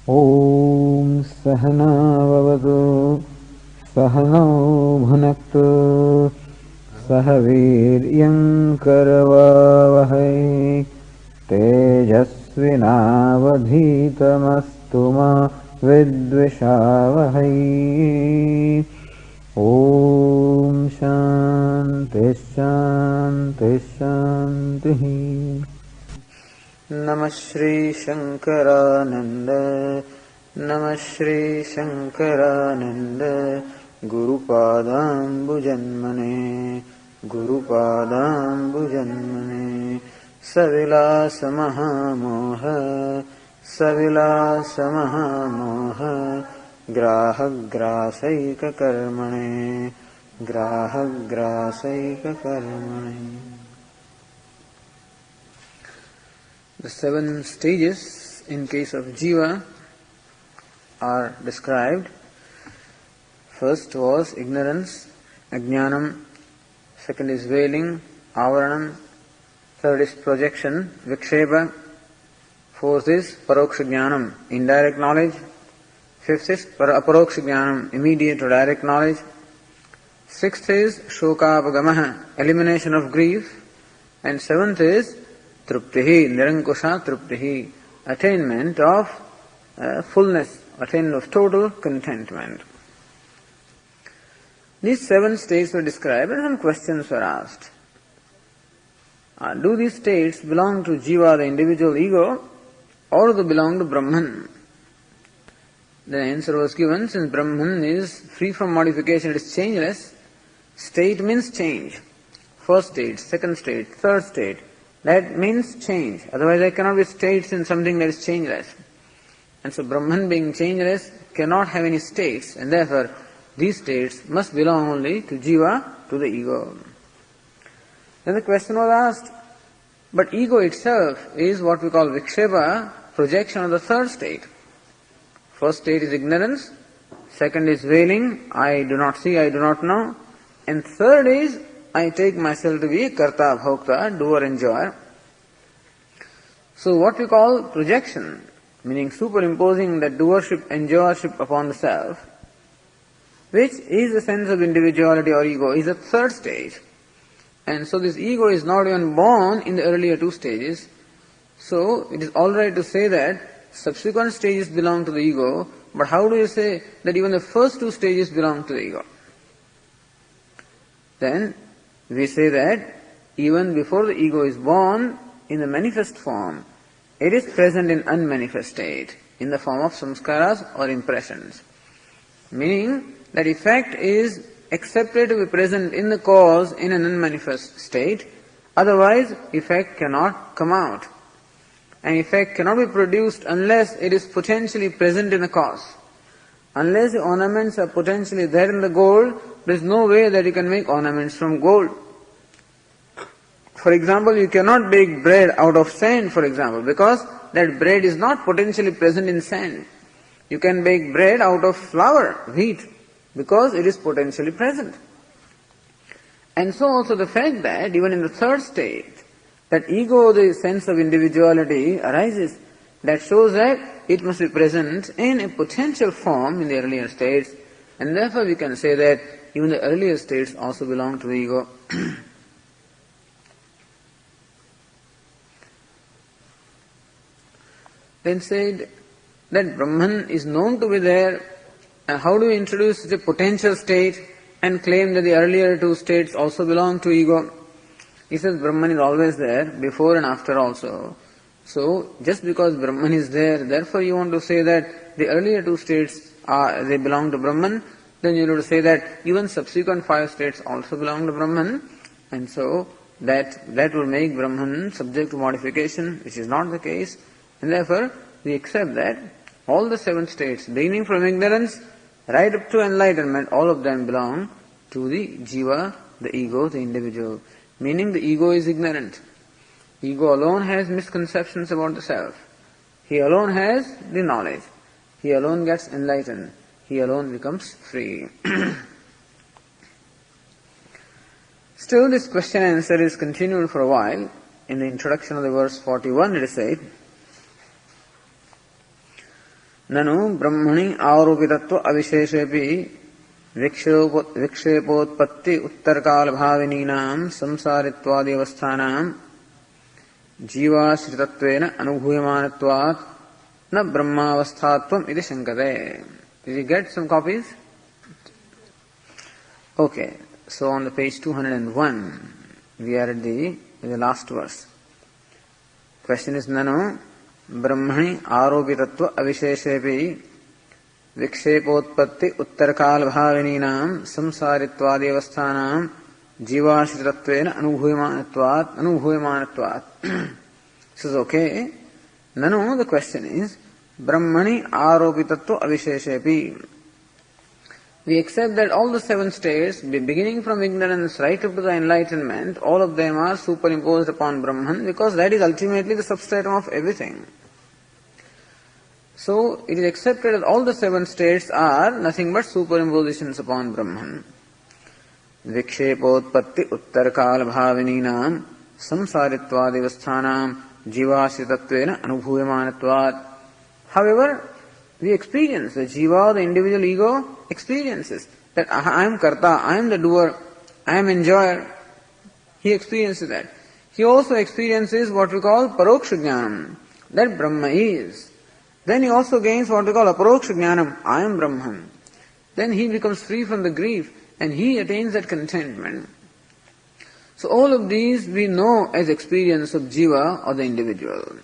ॐ सहना भवतु सहनौ भुनक्तु सह वीर्यं करवावहै तेजस्विनावधीतमस्तु मा विद्विषावहै। ॐ शान्ति शान्ति शान्तिः। नमः श्री शंकरानंद नमः Shri Shankaranand गुरुपादाम्बुजन्मने गुरुपादाम्बुजन्मने सविलास महामोह सविलास महामोह ग्राहग्रासैककर्मणे ग्राहग्रासैककर्मणे। The 7 stages in case of jiva are described. First was ignorance, ajnanam. Second is veiling, avaranam. Third is projection, viksheba. Fourth is paroksha jnanam, indirect knowledge. Fifth is aparoksha jnanam, immediate or direct knowledge. Sixth is shokapagamaha, elimination of grief. And seventh is truptihi, nirankusha truptihi, attainment of fullness, attainment of total contentment. These 7 states were described and some questions were asked. Do these states belong to jiva, the individual ego, or do they belong to Brahman? The answer was given, since Brahman is free from modification, it is changeless. State means change. First state, second state, third state. That means change. Otherwise there cannot be states in something that is changeless. And so Brahman being changeless cannot have any states, and therefore these states must belong only to jiva, to the ego. Then the question was asked, but ego itself is what we call viksheba, projection of the third state. First state is ignorance, second is veiling, I do not see, I do not know, and third is I take myself to be karta, bhokta, doer, enjoyer. So what we call projection, meaning superimposing that doership, enjoyership upon the self, which is the sense of individuality or ego, is the third stage. And so this ego is not even born in the earlier 2 stages. So it is alright to say that subsequent stages belong to the ego, but how do you say that even the first 2 stages belong to the ego? Then we say that even before the ego is born in the manifest form, it is present in unmanifest state, in the form of samskaras or impressions. Meaning that effect is accepted to be present in the cause in an unmanifest state, otherwise effect cannot come out. An effect cannot be produced unless it is potentially present in the cause. Unless the ornaments are potentially there in the gold, there is no way that you can make ornaments from gold. For example, you cannot bake bread out of sand, for example, because that bread is not potentially present in sand. You can bake bread out of flour, wheat, because it is potentially present. And so also the fact that even in the third state, that ego, the sense of individuality, arises, that shows that it must be present in a potential form in the earlier states, and therefore we can say that even the earlier states also belong to the ego. Then said that Brahman is known to be there, and how do we introduce such a potential state and claim that the earlier 2 states also belong to ego? He says Brahman is always there, before and after also. So, just because Brahman is there, therefore you want to say that the earlier 2 states they belong to Brahman, then you have to say that even subsequent 5 states also belong to Brahman, and so that will make Brahman subject to modification, which is not the case, and therefore we accept that all the 7 states, beginning from ignorance right up to enlightenment, all of them belong to the jiva, the ego, the individual. Meaning the ego is ignorant. Ego alone has misconceptions about the self. He alone has the knowledge. He alone gets enlightened. He alone becomes free. Still this question and answer is continued for a while. In the introduction of the verse 41 it is said, ननु ब्रह्मणि आरोपितत्व अविशेषेपि विक्षेपोत्पत्ति उत्तरकाल भाविनीनां संसारित्वादि अवस्थानां जीवाश्रितत्वेन अनुभूयमानत्वात् न ब्रह्मावस्थात्वम् इति शंकते. Did you get some copies? Okay, so on the page 201 we are at the last verse. Question is nanu ब्रह्मणि आरोपितत्व अविशेषेपि विक्षेपोत्पत्ति उत्तरकाल भाविनीनां संसारित्वादि अवस्थानां जीवाश्रितत्वेन अनुभूयमानत्वात्. This is okay. Nanu, the question is ब्रह्मणि आरोपितत्व अविशेषेपि. We accept that all the 7 states, beginning from ignorance right up to the enlightenment, all of them are superimposed upon Brahman, because that is ultimately the substratum of everything. So, it is accepted that all the 7 states are nothing but superimpositions upon Brahman. Vikshepotpatti uttarkal bhavininam samsaritvadivasthanam jivashritattvena anubhuyamanatvat. However, we experience, the jiva, the individual ego, experiences that I am karta, I am the doer, I am enjoyer. He experiences that. He also experiences what we call paroksha jnanam, that Brahma is. Then he also gains what we call aparoksha jnanam, I am Brahman. Then he becomes free from the grief and he attains that contentment. So all of these we know as experience of jiva or the individual.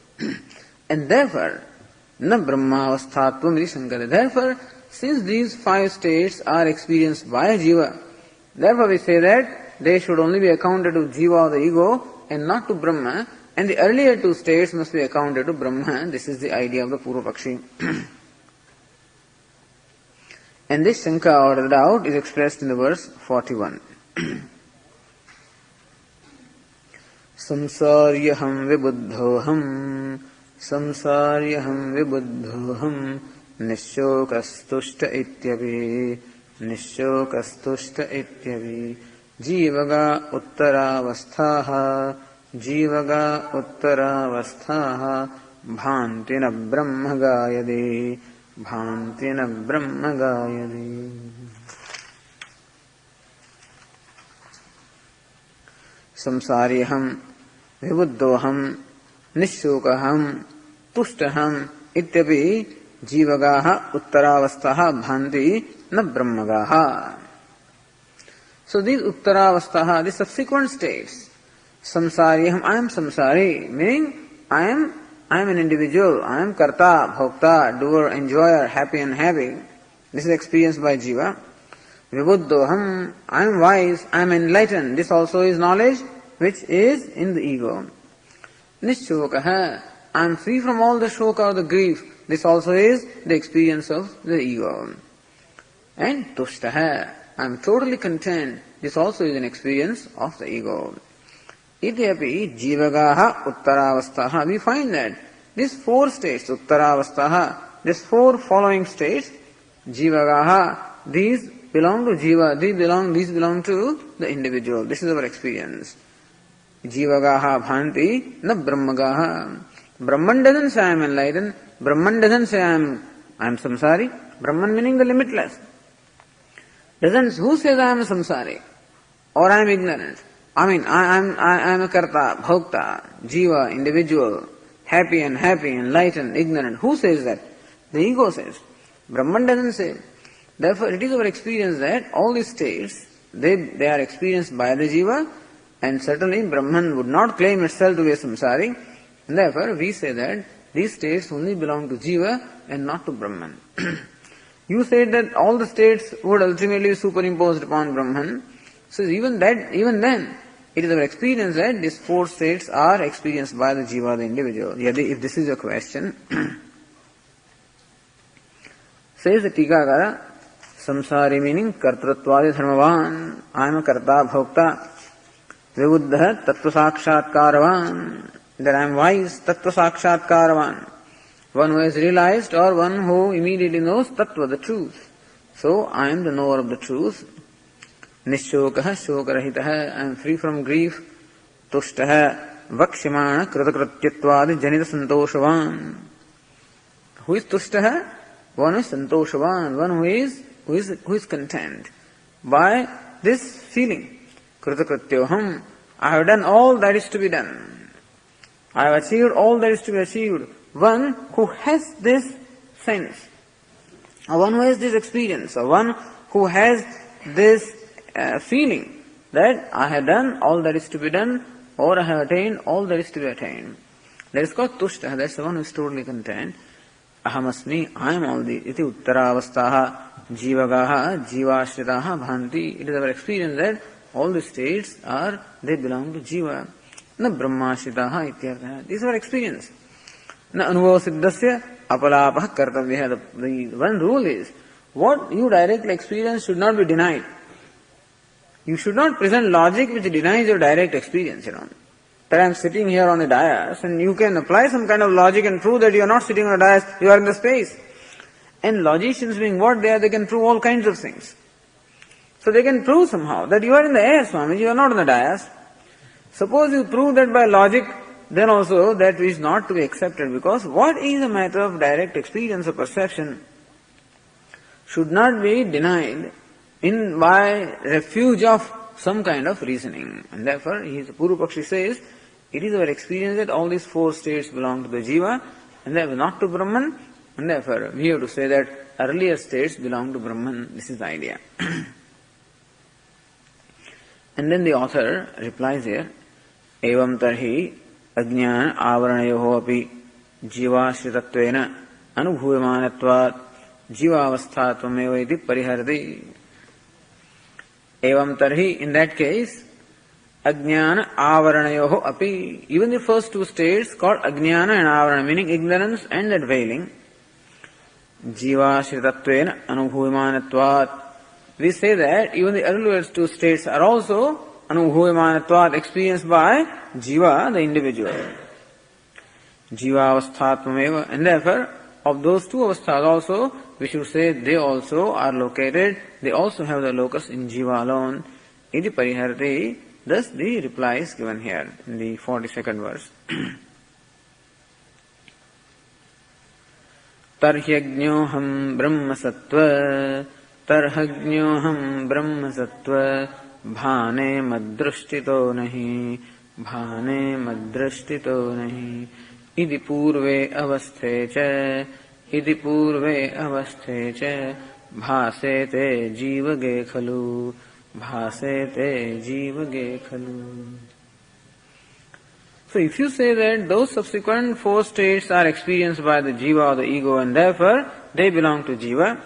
And therefore, na brahmavasthatvam iti shankara. Therefore, since these 5 states are experienced by jiva, therefore we say that they should only be accounted to jiva or the ego and not to Brahma, and the earlier 2 states must be accounted to Brahma. This is the idea of the Purva-Pakshi. And this Shanka ordered out is expressed in the verse 41. Samsaryaham vibuddhoham Samsaryaham vibuddhoham Nishokastushta ityavi Nishokastushta ityavi Jivaga uttaravasthaha Jivaga uttaravasthaha Bhantina brahma gayade Bhantina brahma gayade. Samsaryaham vibuddhoham Nishokaham Tushtaham ityapi Jivagaha Uttaravastaha Bhanti na Brahmagaha. So these Uttaravastaha, the subsequent states, Samsaryaham, I am samsari, meaning I am an individual, I am karta, bhokta, doer, enjoyer, happy and happy. This is experienced by jiva. Vibuddhoham, I am wise, I am enlightened. This also is knowledge which is in the ego. Nishokaha, I am free from all the shoka or the grief. This also is the experience of the ego. And tushtaha, I am totally content. This also is an experience of the ego. Ityapi jivagaha uttaravastaha. We find that these 4 states, uttaravastaha, these 4 following states, jivagaha, these belong to jiva, these belong to the individual. This is our experience. Jivagaha bhanti na brahmagaha. Brahman doesn't say I am enlightened. Brahman doesn't say I am samsari. Brahman meaning the limitless. Who says I am a samsari? Or I am ignorant? I mean, I am a karta, bhokta, jiva, individual, happy, enlightened, ignorant. Who says that? The ego says. Brahman doesn't say. Therefore, it is our experience that all these states, they are experienced by the jiva, and certainly Brahman would not claim itself to be a samsari. And therefore, we say that these states only belong to jiva and not to Brahman. You said that all the states would ultimately be superimposed upon Brahman. So even then, it is our experience that these 4 states are experienced by the jiva, the individual. If this is your question, says the Tikakara, samsari meaning kartratvadi dharmavan, I am a karta, bhokta, vibuddha tattva sakshatkaravan, that I am wise, tattva sakshatkaravan, one who has realized or one who immediately knows tattva, the truth. So I am the knower of the truth. Nishokaha shokarahitaha, I am free from grief. Tushtaha vakshimana kritakrityattvadi janita santoshavan. Who is tushtaha? One is santoshavan, one who is content by this feeling. Kritakrityoham, I have done all that is to be done. I have achieved all that is to be achieved. One who has this sense, or one who has this experience, or one who has this feeling that I have done all that is to be done, or I have attained all that is to be attained. That is called tushta. That's the one who is totally content. Ahamasmi, I am all these. Iti uttaravastaha jivagaha jivashritaha bhanti. It is our experience that all the states they belong to jiva. Na brahmashritaha ityartha. This is our experience. Na anubhava siddhasya apalapah kartavya. The one rule is, what you directly experience should not be denied. You should not present logic which denies your direct experience, That I am sitting here on the dais, and you can apply some kind of logic and prove that you are not sitting on a dais, you are in the space. And logicians being what they are, they can prove all kinds of things. So they can prove somehow that you are in the air, Swami, you are not on the dais. Suppose you prove that by logic, then also that is not to be accepted, because what is a matter of direct experience or perception should not be denied by refuge of some kind of reasoning. And therefore, Purva Pakshi says, it is our experience that all these four states belong to the jiva, and therefore not to Brahman, and therefore we have to say that earlier states belong to Brahman. This is the idea. And then the author replies here, Evam tarhi ajnana avaranayoho api jivashritattvena anubhuyamanatvat jivavasthatvameva iti pariharti. Evam tarhi, in that case, ajnana avaranayoho api, even the first two states called ajnana and avarana, meaning ignorance and that veiling, jivashritattvena anubhuyamanatvat. We say that even the earlier two states are also anubhuyamanatvat, experienced by jiva, the individual. Jivavasthatvameva, and therefore, of those two avasthas also, we should say they also are located, they also have the locus in jiva alone. Iti pariharti, thus the reply is given here in the 42nd verse. Tarhyajnyoham brahmasattva tarhajnyoham brahmasattva bhane madrushtito nahi bhane madrushtito nahi iti purve avasthe cha iti purve avasthe cha bhasete jivage khalu bhasete jivage khalu. So if you say that those subsequent four states are experienced by the jiva or the ego and therefore they belong to jiva,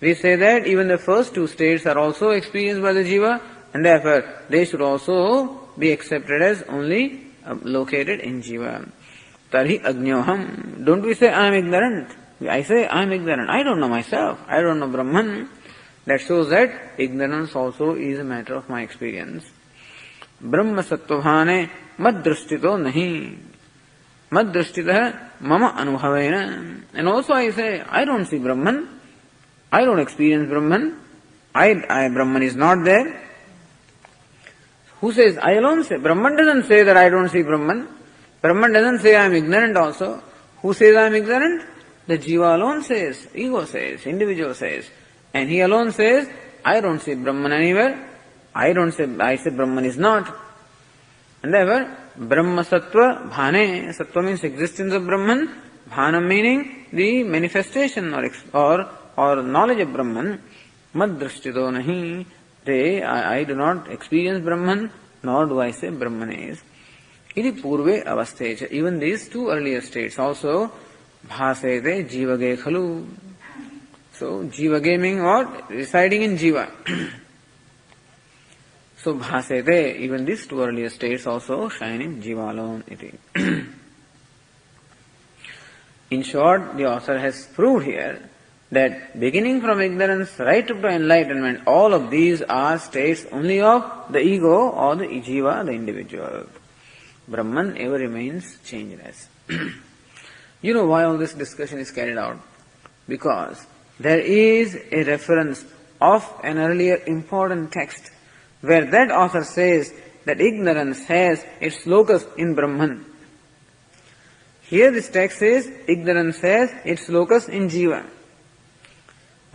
we say that even the first two states are also experienced by the jiva and therefore they should also be accepted as only located in jiva. Tarhi ajnyoham. Don't we say I am ignorant? I say I am ignorant. I don't know myself. I don't know Brahman. That shows that ignorance also is a matter of my experience. Brahma sattvabhane madrushtito nahi. Madrushtitah mama anubhavena. And also I say I don't see Brahman. I don't experience Brahman. Brahman is not there. Who says? I alone say. Brahman doesn't say that I don't see Brahman. Brahman doesn't say I am ignorant also. Who says I am ignorant? The jiva alone says, ego says, individual says. And he alone says, I don't see Brahman anywhere. I say Brahman is not. And therefore, Brahma Sattva Bhane, Sattva means existence of Brahman, Bhanam meaning the manifestation or knowledge of Brahman, Madrushtito nahi, I do not experience Brahman, nor do I say Brahman is. Iti purve avasthecha, even these two earlier states also, bhasete jivage khalu. So, jivage meaning what? Residing in jiva. So, bhasete, even these two earlier states also shine in jiva alone. In short, the author has proved here that beginning from ignorance right up to enlightenment, all of these are states only of the ego or the jiva, the individual. Brahman ever remains changeless. You know why all this discussion is carried out? Because there is a reference of an earlier important text where that author says that ignorance has its locus in Brahman. Here this text says ignorance has its locus in jiva.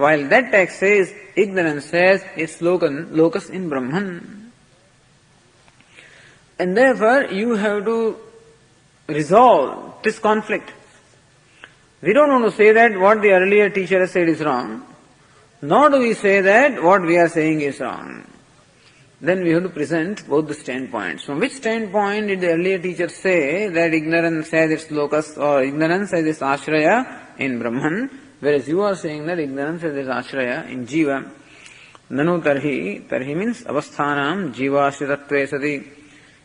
While that text says, ignorance says, it's locus in Brahman. And therefore, you have to resolve this conflict. We don't want to say that what the earlier teacher has said is wrong, nor do we say that what we are saying is wrong. Then we have to present both the standpoints. From which standpoint did the earlier teacher say that ignorance has its locus or ignorance has its ashraya in Brahman, whereas you are saying that ignorance has its ashraya in Jiva? Nanu tarhi means avasthanam jivashritatve sati.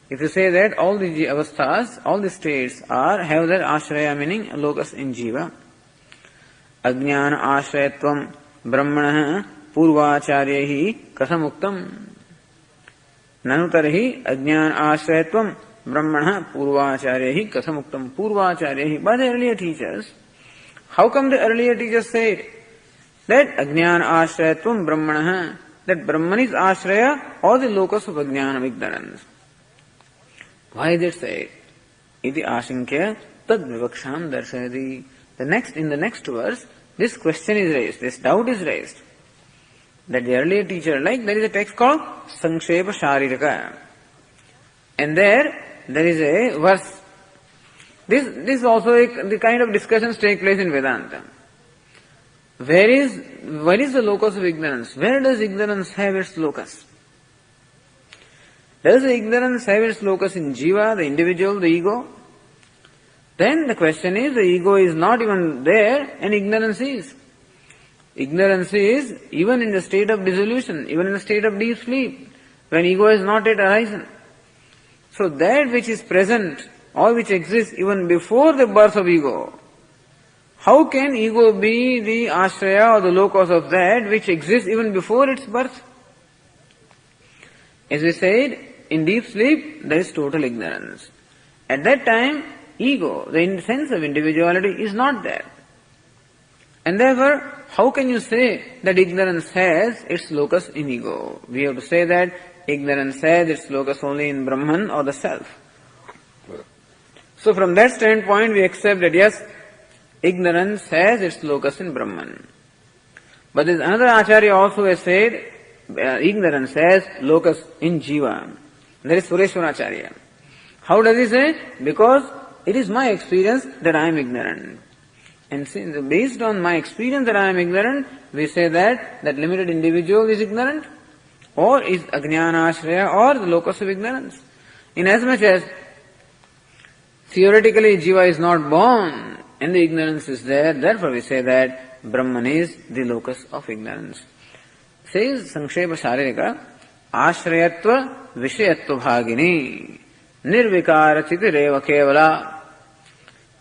If you say that all the avasthas, all the states have their ashraya, meaning locus in Jiva. Ajnana ashrayatvam brahmanah purvacharyahi kasamuktam. Nanu tarhi ajnana ashrayatvam brahmanah purvacharyahi kasamuktam. Purvacharyahi, by the earlier teachers. How come the earlier teachers said that ajnana ashrayatvam brahmanah, that Brahman is ashraya or the locus of ajnana, ignorance? Why is it said? Iti ashinkya tad vivaksham darshayati. In the next verse, this question is raised, this doubt is raised. That the earlier teacher, there is a text called Sankshepa Shariraka. And there is a verse. This also the kind of discussions take place in Vedanta. Where is the locus of ignorance? Where does ignorance have its locus? Does the ignorance have its locus in Jiva, the individual, the ego? Then the question is, the ego is not even there and ignorance is. Ignorance is even in the state of dissolution, even in the state of deep sleep, when ego is not yet arisen. So that which is present or which exists even before the birth of ego, how can ego be the ashraya or the locus of that which exists even before its birth? As we said, in deep sleep, there is total ignorance. At that time, ego, the sense of individuality, is not there. And therefore, how can you say that ignorance has its locus in ego? We have to say that ignorance has its locus only in Brahman or the self. So from that standpoint, we accept that yes, ignorance has its locus in Brahman. But there is another Acharya also has said, ignorance has locus in Jiva. That is Sureshwaracharya. How does he say? Because it is my experience that I am ignorant. And since based on my experience that I am ignorant, we say that limited individual is ignorant, or is ajnana ashraya, or the locus of ignorance. Inasmuch as theoretically Jiva is not born and the ignorance is there, therefore we say that Brahman is the locus of ignorance. Says Sankshepa Sharirika, ashrayatva vishayatva bhagini nirvikara chitireva kevala.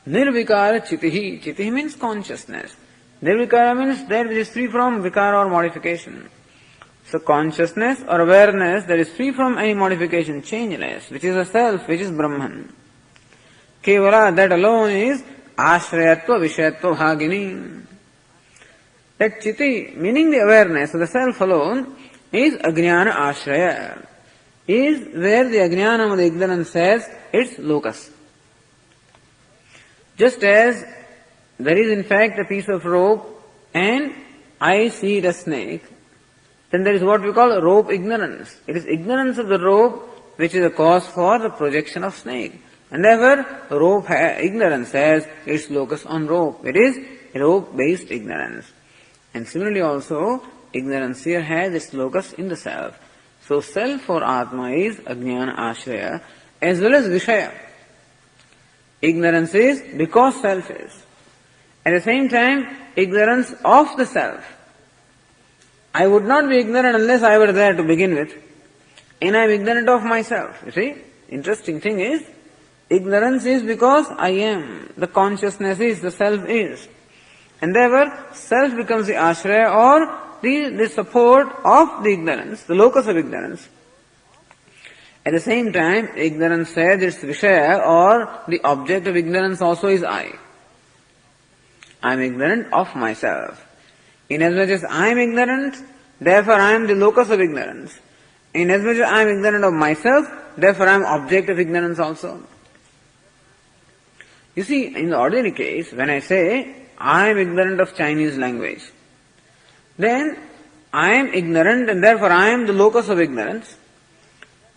Nirvikara chitihi. Chitihi means consciousness. Nirvikara means that which is free from vikara or modification. So consciousness or awareness that is free from any modification, changeless, which is a self, which is Brahman. Kevala, that alone is ashrayatva vishayatva bhagini. That chiti, meaning the awareness of the self alone, is ajnana ashraya, is where the ajnana of the ignorance has its locus. Just as there is in fact a piece of rope and I see the snake, then there is what we call rope ignorance. It is ignorance of the rope which is a cause for the projection of snake. And therefore, ignorance has its locus on rope. It is rope-based ignorance. And similarly also, ignorance here has its locus in the self. So self or Atma is ajnana ashraya as well as vishaya. Ignorance is because self is. At the same time, ignorance of the self. I would not be ignorant unless I were there to begin with. And I am ignorant of myself. You see, interesting thing is, ignorance is because I am. The consciousness is, the self is. And therefore, self becomes the ashraya or the support of the ignorance, the locus of ignorance. At the same time, ignorance says its vishaya or the object of ignorance also is I. I am ignorant of myself. Inasmuch as I am ignorant, therefore I am the locus of ignorance. Inasmuch as I am ignorant of myself, therefore I am object of ignorance also. You see, in the ordinary case, when I say I am ignorant of Chinese language, then I am ignorant and therefore I am the locus of ignorance.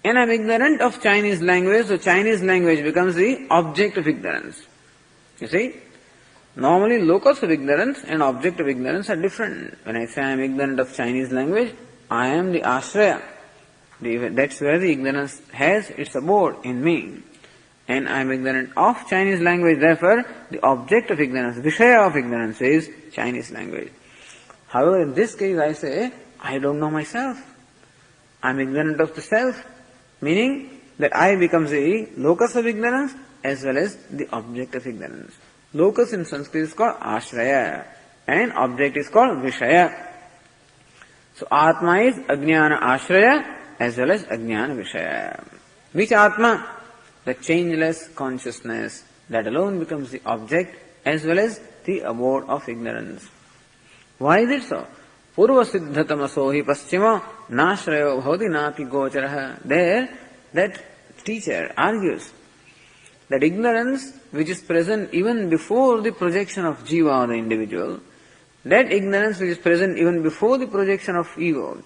And I am ignorant of Chinese language, so Chinese language becomes the object of ignorance. You see? Normally locus of ignorance and object of ignorance are different. When I say I am ignorant of Chinese language, I am the ashraya. That's where the ignorance has its abode in me. And I am ignorant of Chinese language, therefore the object of ignorance, vishaya of ignorance is Chinese language. However, in this case I say, I don't know myself. I am ignorant of the self, meaning that I becomes the locus of ignorance as well as the object of ignorance. Locus in Sanskrit is called ashraya and object is called vishaya. So Atma is ajnana ashraya as well as ajnana vishaya. Which Atma? The changeless consciousness, that alone becomes the object as well as the abode of ignorance. Why is it so? Purva siddhatamaso hi paschima nashrayo bhavati napi gocharaha. There, that teacher argues that ignorance which is present even before the projection of jiva or the individual, that ignorance which is present even before the projection of ego,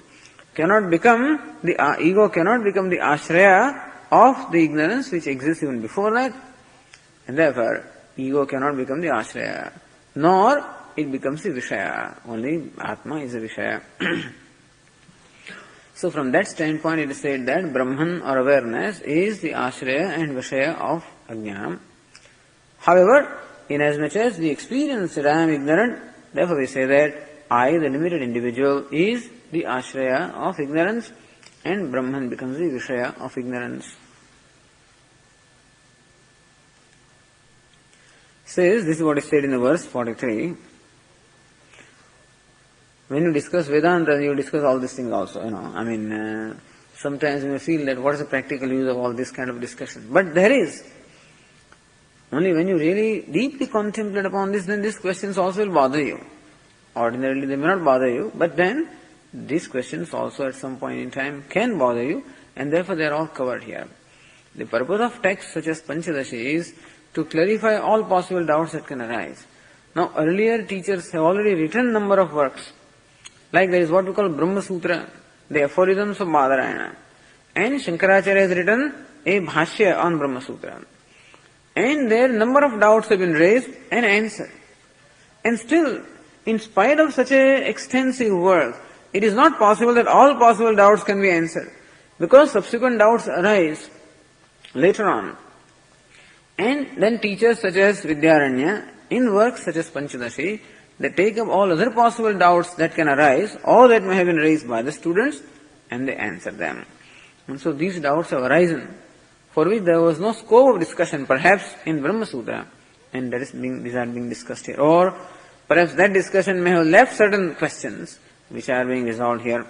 ego cannot become the ashraya of the ignorance which exists even before that, and therefore ego cannot become the ashraya, nor it becomes the vishaya. Only Atma is the vishaya. So from that standpoint it is said that Brahman or awareness is the ashraya and vishaya of ajnana. However, inasmuch as we experience that I am ignorant, therefore we say that I, the limited individual, is the ashraya of ignorance and Brahman becomes the vishaya of ignorance. Says, this is what is said in the verse 43. When you discuss Vedanta, you discuss all these things also, sometimes you may feel that what is the practical use of all this kind of discussion. But there is. Only when you really deeply contemplate upon this, then these questions also will bother you. Ordinarily they may not bother you, but then these questions also at some point in time can bother you, and therefore they are all covered here. The purpose of texts such as Paṃcadaśī is to clarify all possible doubts that can arise. Now earlier teachers have already written number of works. Like there is what we call Brahma Sutra, the aphorisms of Badarayana. And Shankaracharya has written a bhashya on Brahma Sutra. And there number of doubts have been raised and answered. And still, in spite of such a extensive work, it is not possible that all possible doubts can be answered. Because subsequent doubts arise later on. And then teachers such as Vidyaranya, in works such as Paṃcadaśī, they take up all other possible doubts that can arise or that may have been raised by the students and they answer them. And so these doubts have arisen for which there was no scope of discussion perhaps in Brahma Sutra, and these are being discussed here. Or perhaps that discussion may have left certain questions which are being resolved here.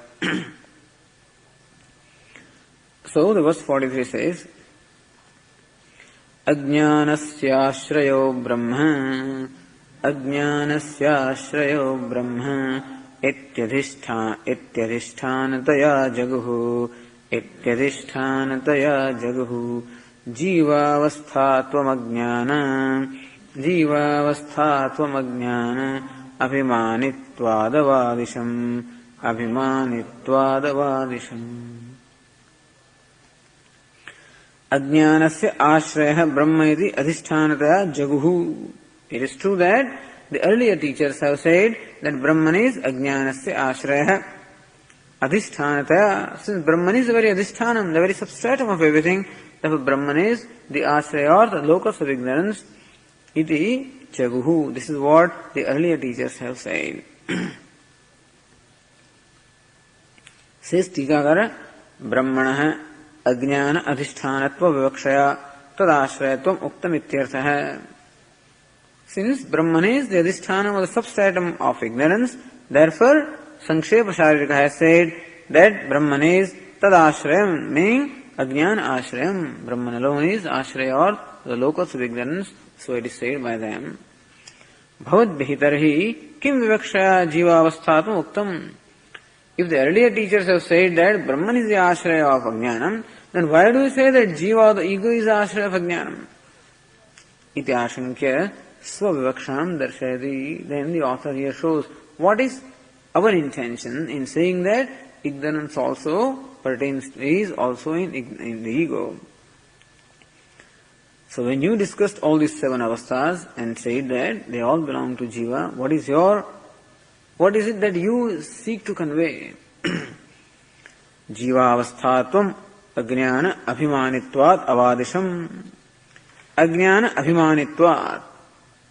So the verse 43 says, Ajnanasyashrayo Brahma Ajnanasyashrayo Brahma Ityadhishthānataya jaguhu Ityadhishthānataya jaguhu Jīvāvastha-tvam-ajñāna Abhimanittvādavādisham Ajnanasya ashraya Brahma iti adhisthānataya jaguhu. It is true that the earlier teachers have said that Brahman is ajnanasya ashraya adhisthānataya. Since Brahman is the very adhisthānam, the very substratum of everything, therefore Brahman is the ashraya or the locus of ignorance. Iti jaguhu. This is what the earlier teachers have said. Says Tikakara, Brahmana Ajnana adhisthānatva vivakshaya tadashrayatvam uktam ityarthaha. Since Brahman is the adhisthānam or the substratum of ignorance, therefore Sankshepa Sharirika has said that Brahman is tadashrayam, meaning ajnana ashrayam. Brahman alone is ashraya or the locus of ignorance, so it is said by them. Bhavat tarhi kim vivakshaya jivavasthatam uktam. If the earlier teachers have said that Brahman is the ashraya of ajnanam, then why do we say that jiva, the ego, is the ashraya of ajnanam? Iti ashankya svavivaksham darshayati. Then the author here shows what is our intention in saying that ignorance also is also in the ego. So when you discussed all these 7 avasthas and said that they all belong to Jiva, what is it that you seek to convey? Jiva avasthatvam ajnana abhimanitvat avadisham. Ajnana abhimanitvat.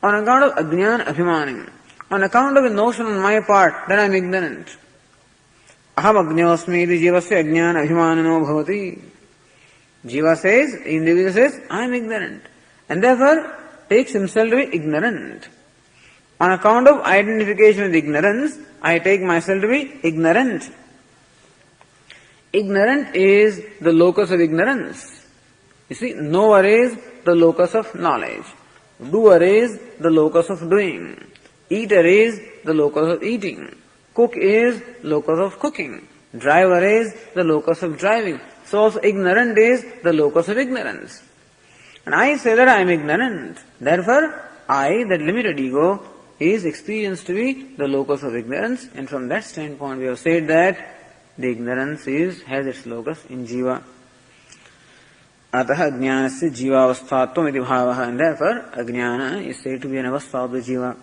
On account of ajnana abhimanim, on account of a notion on my part that I am ignorant. Aham ajñosmi iti jivasya ajnana abhimanano bhavati. Jiva says, the individual says, I am ignorant. And therefore takes himself to be ignorant. On account of identification with ignorance, I take myself to be ignorant. Ignorant is the locus of ignorance. You see, knower is the locus of knowledge. Doer is the locus of doing. Eater is the locus of eating. Cook is locus of cooking. Driver is the locus of driving. So also ignorant is the locus of ignorance. And I say that I am ignorant. Therefore, I, that limited ego, is experienced to be the locus of ignorance. And from that standpoint, we have said that the ignorance has its locus in Jiva. Ataha ajnanasya jivavasthatvam iti bhavaha. And therefore, ajnana is said to be an avastha of the Jiva.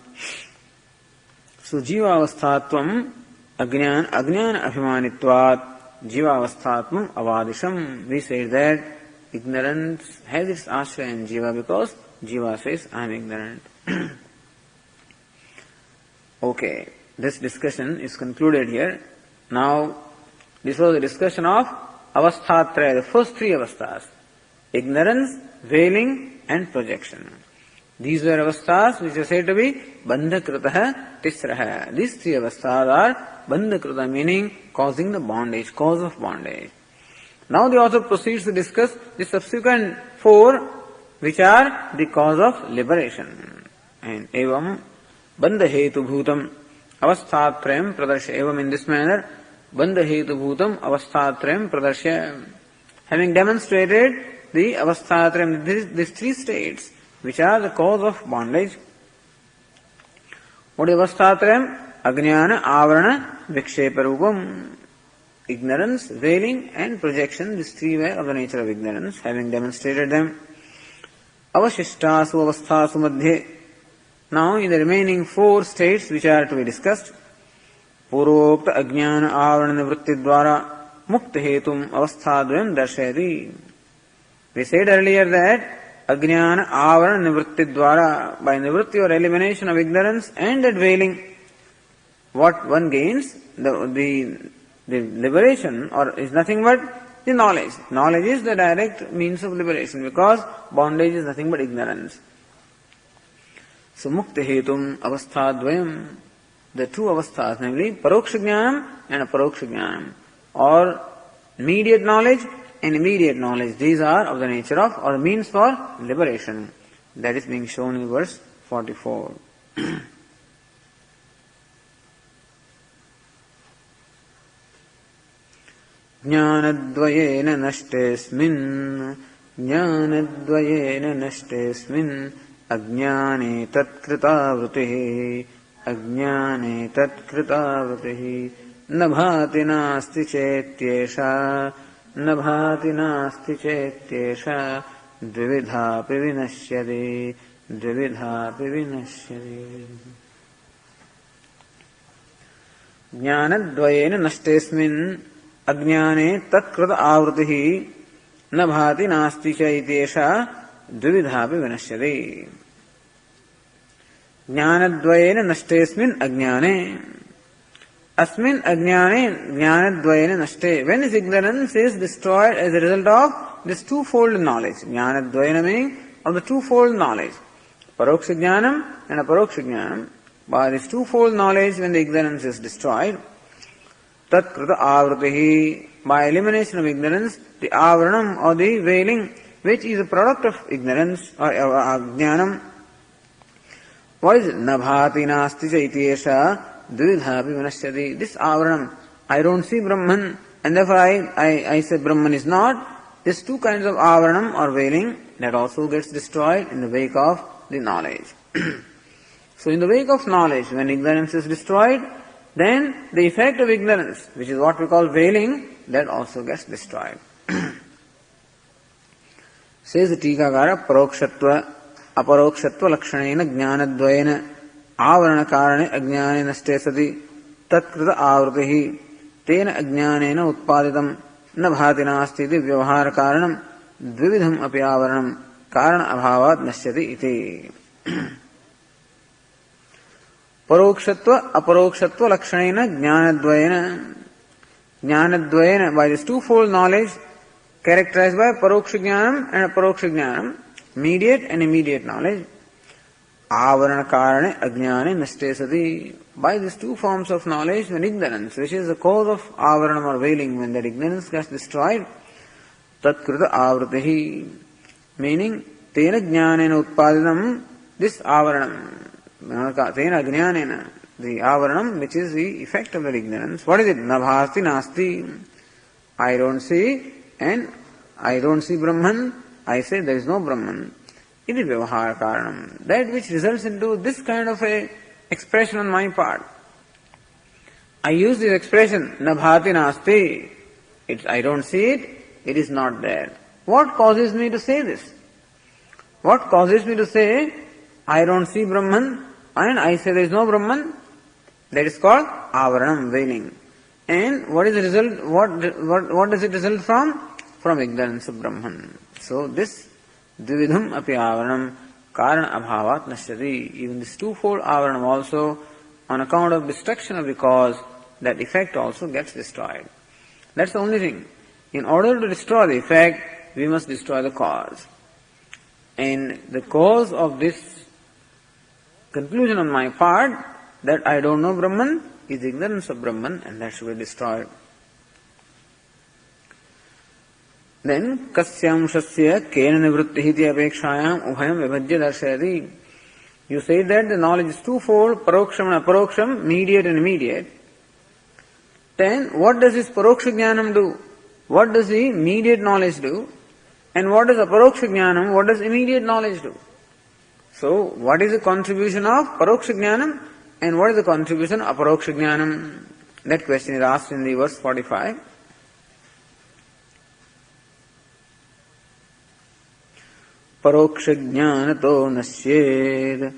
So jivavasthatvam ajnana abhimanitvat jivavasthatvam avadisham. We say that ignorance has its ashraya in Jiva because Jiva says, I am ignorant. Okay, this discussion is concluded here. Now, this was a discussion of avasthatraya, the first 3 avasthas. Ignorance, veiling and projection. These were avasthas which are said to be bandhakritaha tisraha. These 3 avasthas are bandhakrita, meaning causing the bondage, cause of bondage. Now the author proceeds to discuss the subsequent 4 which are the cause of liberation. And evam bandhahetu bhutam avasthatrayam pradarshya. Evam, in this manner, bandhahetu bhutam avasthatrayam pradarshya. Having demonstrated the avasthatrayam, these 3 states which are the cause of bondage. What is avasthatrayam? Ajnana, avarana, viksheparupam. Ignorance, veiling and projection, these 3 were of the nature of ignorance, having demonstrated them. Avashishtasu avasthasu madhye. Now in the remaining 4 states which are to be discussed, purvokta ajnana avarana nivritti dvara mukta hetum avasthadvayam darshayati. We said earlier that ajnana avarana nivritti dvara, by nivritti or elimination of ignorance and that veiling, what one gains, the liberation or is nothing but the knowledge. Knowledge is the direct means of liberation because bondage is nothing but ignorance. So mukta hetum avasthadvayam, the 2 avasthas, namely paroksha jnanam and aparoksha jnanam, or immediate knowledge and immediate knowledge, these are of the nature of or means for liberation. That is being shown in verse 44. Jnanadvayena nashtesmin ajnane tatkrita vrutihi nabhati nasti chetyesha dvividhapi vinashyati. Jnanadvayena nashtesmin ajnane tatkrita avrutihi nabhati nasti chetyesha dvividhapi vinashyati. Jnanadvayena nashtesmin ajnane. Asmin ajnane jnanadvayena nashte. When his ignorance is destroyed as a result of this 2-fold knowledge. Jnanadvayena meaning of the 2-fold knowledge. Paroksha jnanam and aparoksha jnanam. By this 2-fold knowledge, when the ignorance is destroyed, tatkrita avrutihi, by elimination of ignorance, the avaranam or the veiling, which is a product of ignorance or jnanam. What is it? Nabhati nasti chaityesha dvidhapi vinashyati. This avaranam, I don't see Brahman, and therefore I say Brahman is not. These 2 kinds of avaranam or veiling, that also gets destroyed in the wake of the knowledge. So in the wake of knowledge, when ignorance is destroyed, then the effect of ignorance, which is what we call veiling, that also gets destroyed. Says the Tikakara, Parokshatva, Aparokshatva Lakshanena Jnanadvayena Avarana Karane Ajnanena Stesati Tatkrita Avrutihi Tena Ajnanena Utpaditam Nabhati Nasti Vyavahara Karanam Dvividham Api Avaranam Karana Abhavat Nasyati Iti. Parokshatva, Aparokshatva Lakshanena Jnanadvayena. Jnanadvayena, by this twofold knowledge characterized by Paroksha Jnanam and Aparoksha Jnanam, immediate and immediate knowledge. Avarana Karane Ajnane Nastesati. By these two forms of knowledge, when ignorance, which is the cause of avaranam or veiling, when that ignorance gets destroyed, Tatkrita Avrutihi, meaning Tena Jnanena Utpadinam, this avaranam. Tena Jnanena, the avaranam, which is the effect of that ignorance. What is it? Nabhasti Nasti. I don't see, and I don't see Brahman. I say there is no Brahman. It is Vyavahara Karanam. That which results into this kind of a expression on my part. I use this expression, Nabhati Nasti. I don't see it, it is not there. What causes me to say this? What causes me to say, I don't see Brahman, and I say there is no Brahman? That is called avaranam, veiling. And what is the result? What does it result from? From ignorance of Brahman. So this dvividham api avaranam karana abhavat nashyati. Even this twofold avaranam also, on account of destruction of the cause, that effect also gets destroyed. That's the only thing. In order to destroy the effect, we must destroy the cause. And the cause of this conclusion on my part, that I don't know Brahman, is ignorance of Brahman, and that should be destroyed. Then, kasyamshasya kena nivrittihiti apekshayam ubhayam vibhajya darshayati. You say that the knowledge is twofold, paroksham and aparoksham, mediate and immediate. Then, what does this paroksha jnanam do? What does the mediate knowledge do? And what does aparoksha jnanam, what does immediate knowledge do? So, what is the contribution of paroksha jnanam? And what is the contribution of aparoksha jnanam? That question is asked in the verse 45. Paroksha jnanato nasyed,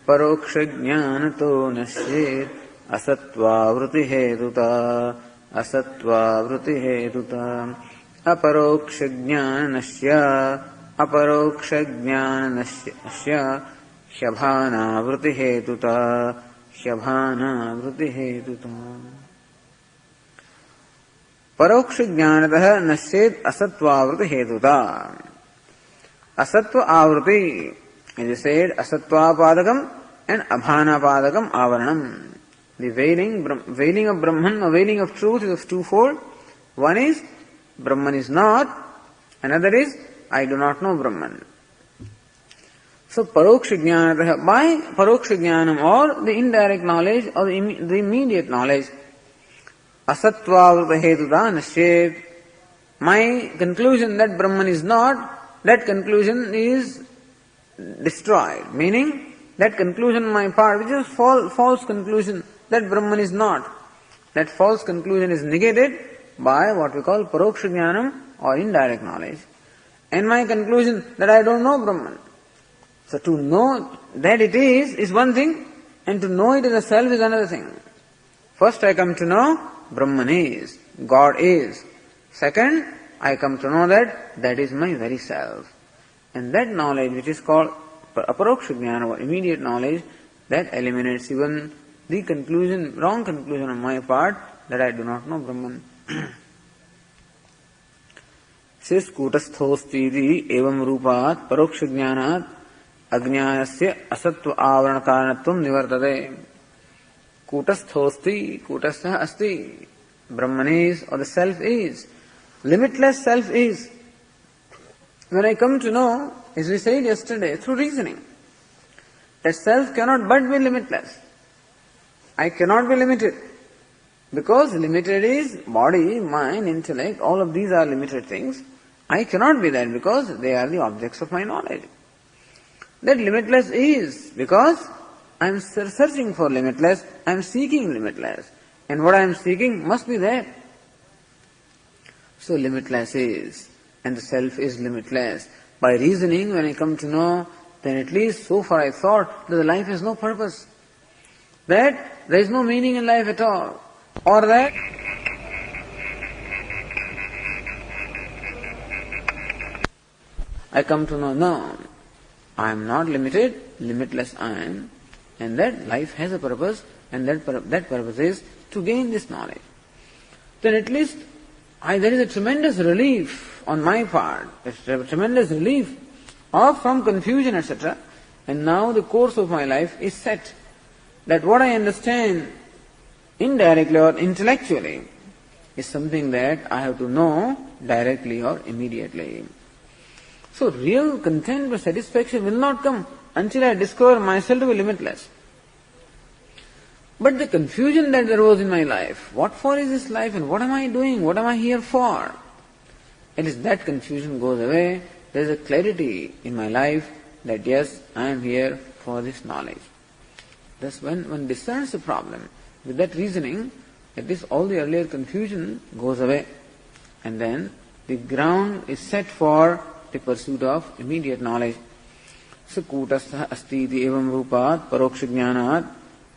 paroksha jnanato nasyed, asatva vritti hetuta, asatva vritti hetuta, aparoksha jnanasya, aparoksha jnanasya, shabhana vritti hetuta, shabhana vritti hetuta. Paroksha jnanatah nasyed asatva vritti hetuta. Asatva avruti, as you said, asatva padakam and abhana padakam avaranam. The veiling of Brahman or veiling of truth is of twofold. One is, Brahman is not. Another is, I do not know Brahman. So, paroksha jnanatah, by paroksha jnanam or the indirect knowledge or the immediate knowledge, asatva avruta hetuta nasyet, my conclusion that Brahman is not, that conclusion is destroyed. Meaning, that conclusion on my part, which is false conclusion, that Brahman is not. That false conclusion is negated by what we call paroksha jnanam or indirect knowledge. And my conclusion that I don't know Brahman. So to know that it is one thing, and to know it in the self is another thing. First I come to know Brahman is, God is. Second, I come to know that is my very self. And that knowledge, which is called aparoksha jnana or immediate knowledge, that eliminates even the conclusion, wrong conclusion on my part, that I do not know Brahman. Says kutasthosti evam rupat paroksha jnanat ajnayasya asatva avarana karanatvam nivartate. Kutasthosti, kutastha asti. Brahman is, or the self is. Limitless self is. When I come to know, as we said yesterday, through reasoning, that self cannot but be limitless. I cannot be limited. Because limited is body, mind, intellect, all of these are limited things. I cannot be that because they are the objects of my knowledge. That limitless is because I am searching for limitless, I am seeking limitless. and what I am seeking must be there. So limitless is, and the self is limitless. By reasoning, when I come to know, then at least so far I thought that the life has no purpose, that there is no meaning in life at all, or that I come to know, no, I am not limited, limitless I am, and that life has a purpose, and that purpose is to gain this knowledge. Then at least there is a tremendous relief on my part, a tremendous relief from confusion, etc. And now the course of my life is set, that what I understand indirectly or intellectually is something that I have to know directly or immediately. So real content or satisfaction will not come until I discover myself to be limitless. But the confusion that there was in my life, what for is this life and what am I doing, what am I here for? At least that confusion goes away. There is a clarity in my life that yes, I am here for this knowledge. Thus when one discerns the problem with that reasoning, at least all the earlier confusion goes away. And then the ground is set for the pursuit of immediate knowledge. So kutastha asti iti evam rupat paroksha jnanat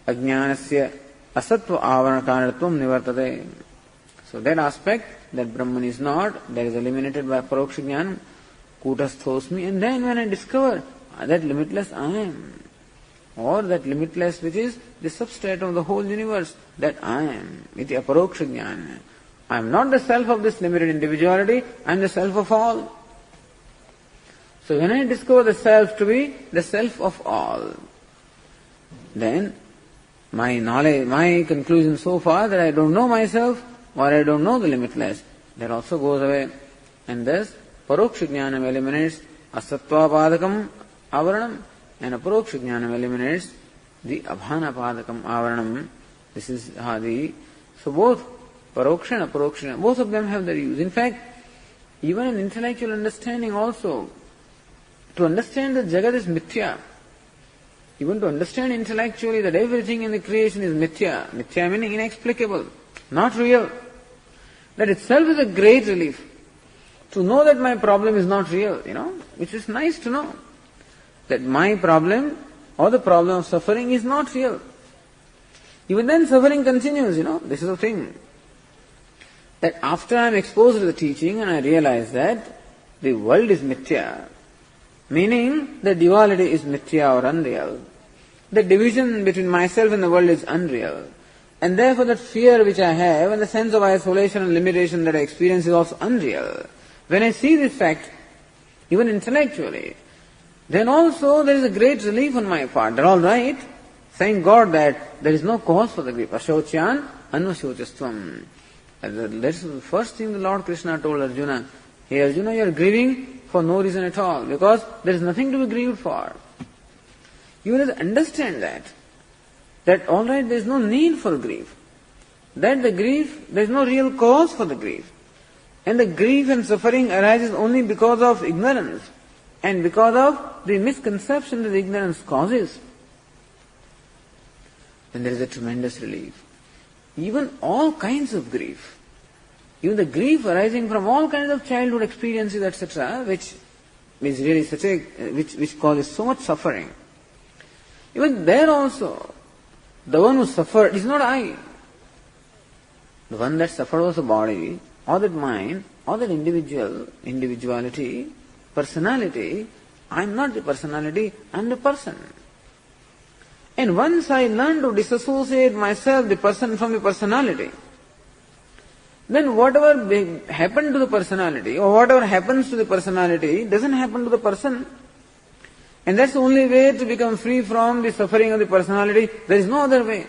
ajnanasya asatva avarakaratvam nivartate. So that aspect, that Brahman is not, that is eliminated by paroksha jnana, kutasthosmi, and then when I discover that limitless I am, or that limitless which is the substrate of the whole universe, that I am, iti aparoksha jnana. I am not the self of this limited individuality, I am the self of all. So when I discover the self to be the self of all, then my knowledge, my conclusion so far that I don't know myself or I don't know the limitless, that also goes away. And thus, paroksha jnanam eliminates asatva padakam avaranam, and aparoksha jnanam eliminates the abhana padakam avaranam. This is Hadi. So both paroksha and aparoksha, both of them have their use. In fact, even in intellectual understanding also, to understand that Jagat is mithya, even to understand intellectually that everything in the creation is mithya, mithya meaning inexplicable, not real, that itself is a great relief. To know that my problem is not real, which is nice to know, that my problem or the problem of suffering is not real. Even then suffering continues, this is the thing. That after I am exposed to the teaching and I realize that the world is mithya, meaning the duality is mithya or unreal, the division between myself and the world is unreal, and therefore that fear which I have and the sense of isolation and limitation that I experience is also unreal. When I see this fact, even intellectually, then also there is a great relief on my part. They're all right. Thank God that there is no cause for the grief. Ashocyan anvashochastvam. That's the first thing the Lord Krishna told Arjuna. Hey Arjuna, you are grieving for no reason at all, because there is nothing to be grieved for. You will understand that all right, there is no need for grief. That the grief, there is no real cause for the grief. And the grief and suffering arises only because of ignorance and because of the misconception that the ignorance causes. Then there is a tremendous relief. Even all kinds of grief, even the grief arising from all kinds of childhood experiences, etc., which is really which causes so much suffering. Even there also, the one who suffered is not I. The one that suffered was the body, or that mind, or that individuality, personality. I am not the personality, I am the person. And once I learn to disassociate myself, the person, from the personality, then whatever happened to the personality, or whatever happens to the personality, doesn't happen to the person. And that's the only way to become free from the suffering of the personality. There is no other way.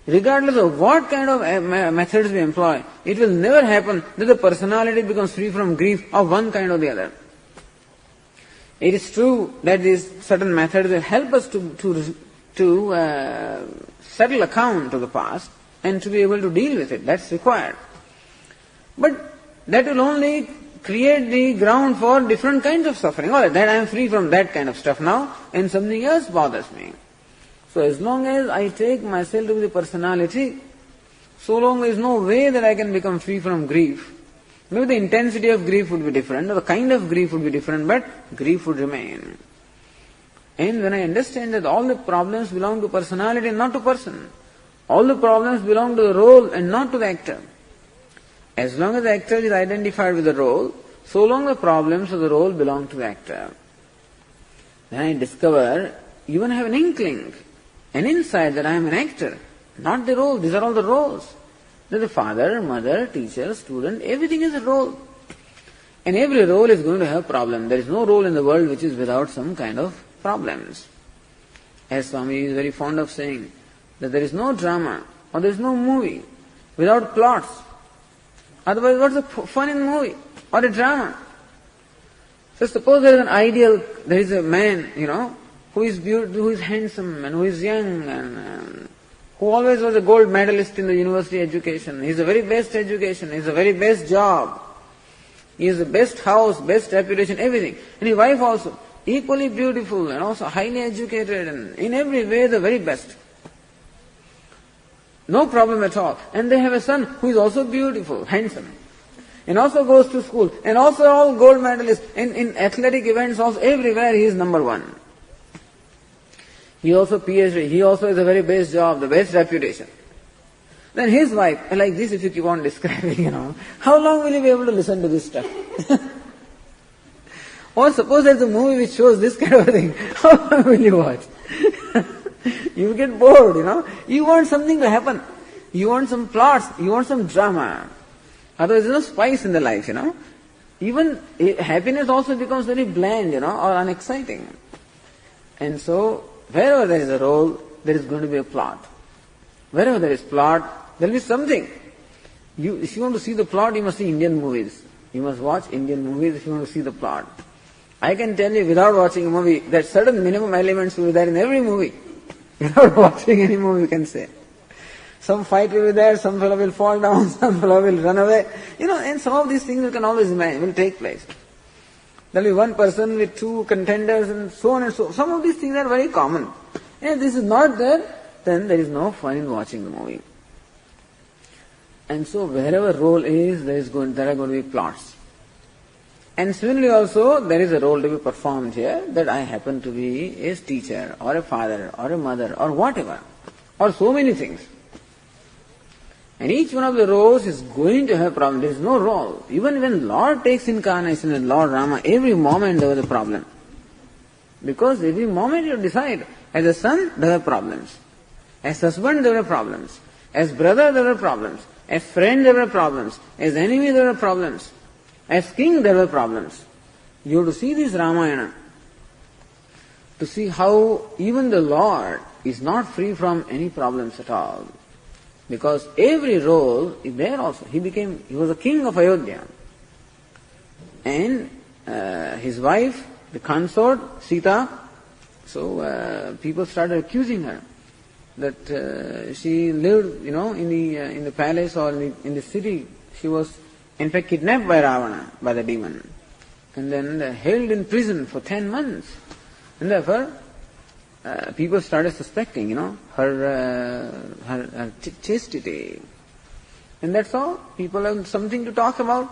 Regardless of what kind of methods we employ, it will never happen that the personality becomes free from grief of one kind or the other. It is true that these certain methods will help us to settle account to the past and to be able to deal with it. That's required. But that will only create the ground for different kinds of suffering. All right, that I am free from that kind of stuff now, and something else bothers me. So as long as I take myself to be the personality, so long there is no way that I can become free from grief. Maybe the intensity of grief would be different, or the kind of grief would be different, but grief would remain. And when I understand that all the problems belong to personality and not to person, all the problems belong to the role and not to the actor. As long as the actor is identified with the role, so long the problems of the role belong to the actor. Then I discover, even I have an inkling, an insight that I am an actor, not the role. These are all the roles. That the father, mother, teacher, student, everything is a role. And every role is going to have problem. There is no role in the world which is without some kind of problems. As Swami is very fond of saying, that there is no drama or there is no movie without plots. Otherwise, what's the fun in a movie or a drama? So suppose there is an ideal, there is a man, who is beautiful, who is handsome and who is young and who always was a gold medalist in the university education. He is the very best education, he is the very best job. He is the best house, best reputation, everything. And his wife also, equally beautiful and also highly educated and in every way the very best. No problem at all. And they have a son who is also beautiful, handsome. And also goes to school. And also all gold medalists. And in athletic events also, everywhere he is number one. He also PhD. He also is the very best job, the best reputation. Then his wife, like this if you keep on describing, how long will you be able to listen to this stuff? Or suppose there's a movie which shows this kind of thing. How long will you watch? You get bored, You want something to happen. You want some plots. You want some drama. Otherwise there's no spice in the life, Even happiness also becomes very bland, or unexciting. And so, wherever there is a role, there is going to be a plot. Wherever there is plot, there will be something. If you want to see the plot, you must see Indian movies. You must watch Indian movies if you want to see the plot. I can tell you without watching a movie that certain minimum elements will be there in every movie. Without watching any movie, you can say. Some fight will be there, some fellow will fall down, some fellow will run away. And some of these things you can always imagine will take place. There will be one person with two contenders and so on and so on. Some of these things are very common. And if this is not there, then there is no fun in watching the movie. And so wherever role is, there are going to be plots. And similarly also, there is a role to be performed here, that I happen to be a teacher, or a father, or a mother, or whatever, or so many things. And each one of the roles is going to have problem. There is no role. Even when Lord takes incarnation in Lord Rama, every moment there was a problem. Because every moment you decide, as a son, there are problems. As husband, there are problems. As brother, there are problems. As friend, there are problems. As enemy, there are problems. As king, there were problems. You have to see this Ramayana to see how even the Lord is not free from any problems at all. Because every role is there also. He was a king of Ayodhya. And his wife, the consort, Sita, so people started accusing her that she lived, in the palace or in the city. She was in fact kidnapped by Ravana, by the demon, and then held in prison for 10 months. And therefore, people started suspecting, her chastity. And that's all. People have something to talk about.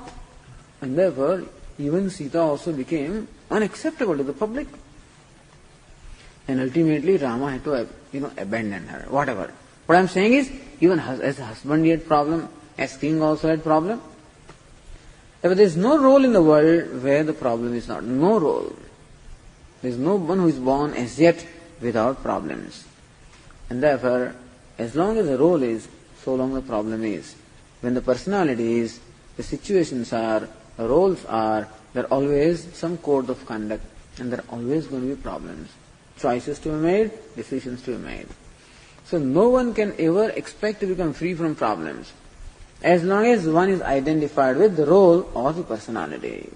And therefore, even Sita also became unacceptable to the public. And ultimately, Rama had to, abandon her, whatever. What I'm saying is, even as a husband he had problem, as king also had problem. But there is no role in the world where the problem is not. No role. There is no one who is born as yet without problems. And therefore, as long as the role is, so long the problem is. When the personality is, the situations are, the roles are, there are always some code of conduct, and there are always going to be problems. Choices to be made, decisions to be made. So no one can ever expect to become free from problems, as long as one is identified with the role or the personality.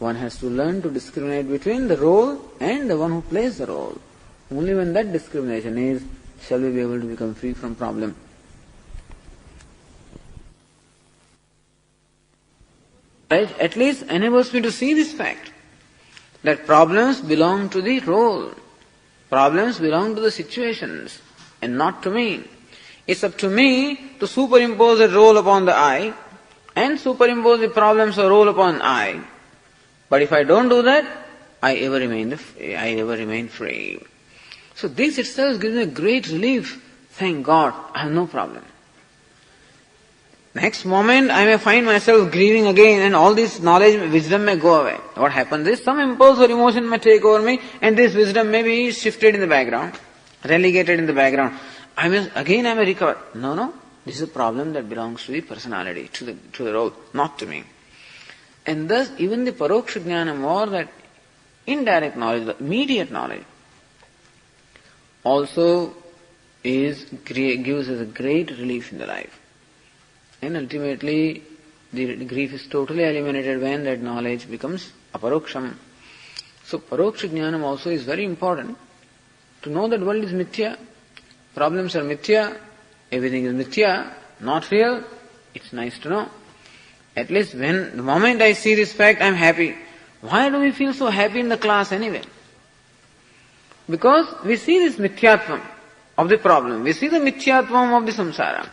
One has to learn to discriminate between the role and the one who plays the role. Only when that discrimination is, shall we be able to become free from problem. Right? At least enables me to see this fact, that problems belong to the role. Problems belong to the situations and not to me. It's up to me to superimpose a role upon the I and superimpose the problems or role upon I. But if I don't do that, I ever remain free. So this itself gives me a great relief. Thank God, I have no problem. Next moment I may find myself grieving again and all this knowledge, wisdom may go away. What happens is some impulse or emotion may take over me and this wisdom may be shifted in the background, relegated in the background. I may recover. No, this is a problem that belongs to the personality, to the role, not to me. And thus even the paroksha jnana, or that indirect knowledge, the immediate knowledge, also gives us a great relief in the life. And ultimately, the grief is totally eliminated when that knowledge becomes aparoksham. So, paroksha jnanam also is very important. To know that world is mithya, problems are mithya, everything is mithya, not real, it's nice to know. At least the moment I see this fact, I am happy. Why do we feel so happy in the class anyway? Because we see this mithyatvam of the problem. We see the mithyatvam of the samsara.